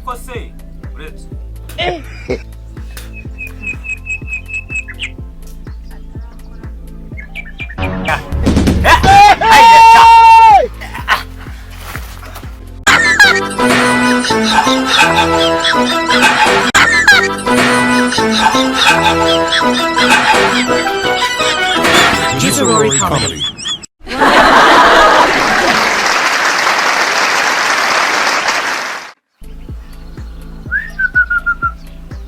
ariko se uretse GISORORI comedy.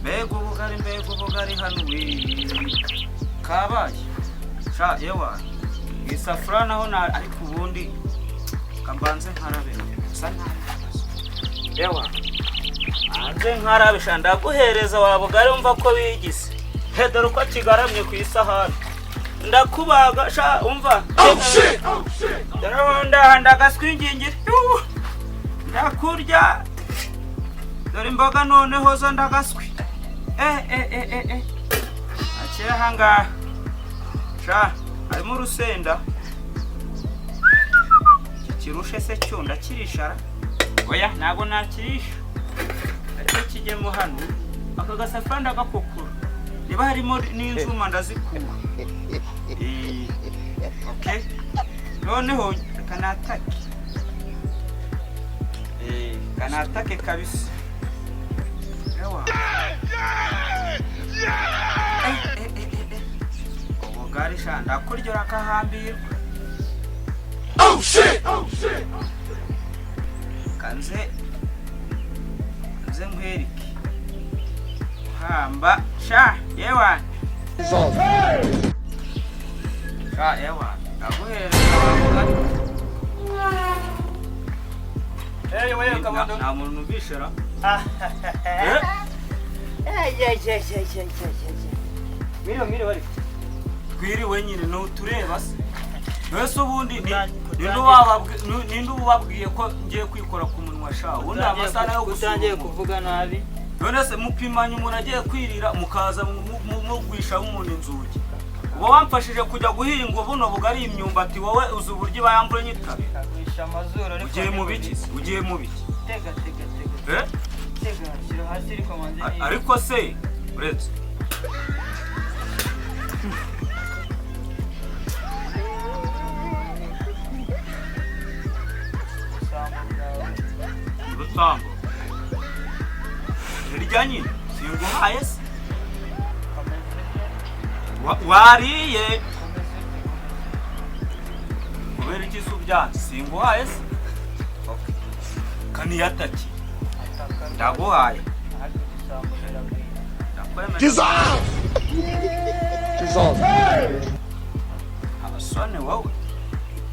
Mbega ubugari hano kabaye sha yewa isafura naho ariko ubundi kambanze nkarabe gusa yewa anze nkarabe sha ndaguhereza wa bugari umva ko bigise hedoro uko kigaramye ku isahani ndakubaga sha umva ndagaswingingire ndakurya dore imboga noneho zo ndagaswi akira hanga sha harimo urusenda kirushe se cyo ndakirishara oya ntago nakirisha ariko kijyemo hano aka gasafura ndagakokura niba harimo n'inzuma ndazikura okay noneho kanatake kabisa ewa ubugari sha ndakurya urakahambirwa oh shit kanze nkwereke hamba sha yewa sha yewa ndaguhereza ubugari wewe kamando nta muntu ubishira miro bari twiriwe nyine no tureba se wese ubundi nindu ubabwiye ko ngiye kwikora ku munwa sha ubundi amasana yo gutangiye kuvuga nabi none se mupimanye umuntu agiye kwirira mukaza mugwisha umuntu inzugi uba wamfashije kujya guhinga buno bugari imyumbati wowe uzi uburyo bayambure nyitabe agwisha amazuru ariko ugiye mu biki tega shira hasi ariko manze ariko se uretse Rutambo Rijanye singuhaye se wariye kubera ikisu byanze singuhaye se okay kaniyataki ndaguhaye abasone wowe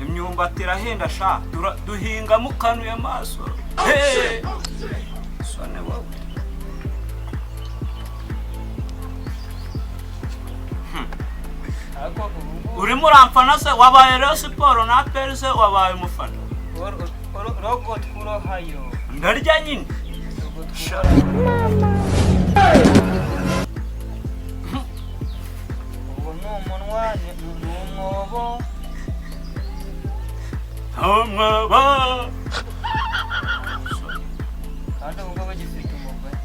imyumbati irahenda sha duhinga mukanuye amaso sone wowe urimo urampfana se wabaye rero siporo na peri se wabaye umufana rogo twuro hayo ndarya nyine ubu ni umunwa ni umwobo kandi ubwo bagifite umugore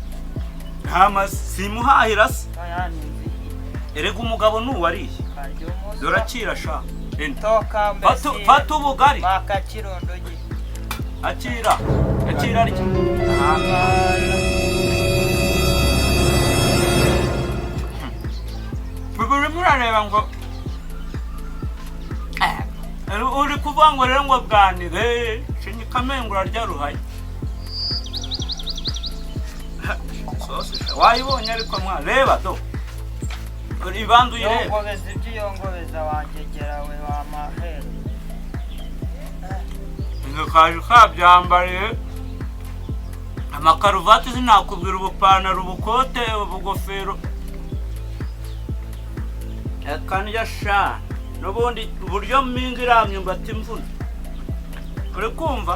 nta simuhahira se erega umugabo nuwariye dorakira sha fata ubugari bakakirondoge akira arya buri murareba ngo uri kuvuga ngo rero ngo bwanire shinyi kamengo urarya ruhaye wayibonye ariko mwa reba do ibandu ireba yongobeza ibyiyongobeza wangegera we wamahera kaje kabyambariye amakaruvati sinakubwira ubupantaro ubukote ubugofero kandi yasha n'ubundi uburyo mpinga iramye mbati imvuna uri kumva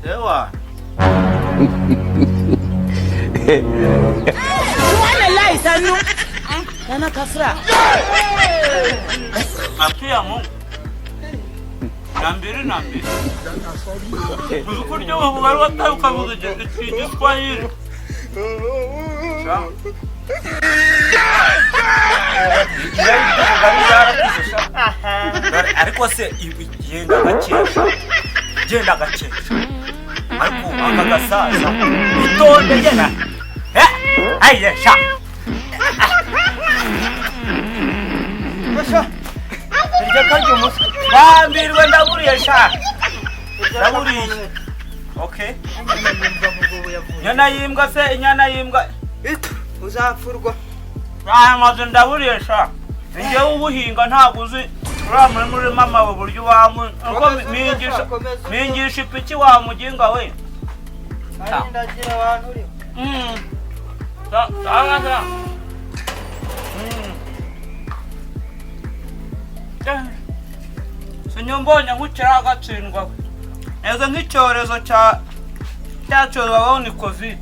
ewa Wala laisa no. Kana kafra. Apia mu. nambere uzi kurya ubugari wataye ukavuga igiswahili ariko se genda gakesha ariko aka gasaza itonde gena ayesha iryo karyo umuswa bambirwe ndaburiye sha ndaburiye okay nyana yimbwa se inyana yimbwa uzapfurwa amaze ndaburiye sha njyewe ubuhinga ntabwo uzi uriya muri mama uburyo wamu uko mingisha ipiki wamuginga we ndagira abantu uri sinyumbonye nk'ukiri agatsindwa neza nk'icyorezo cya cyorezo wabaho ni covid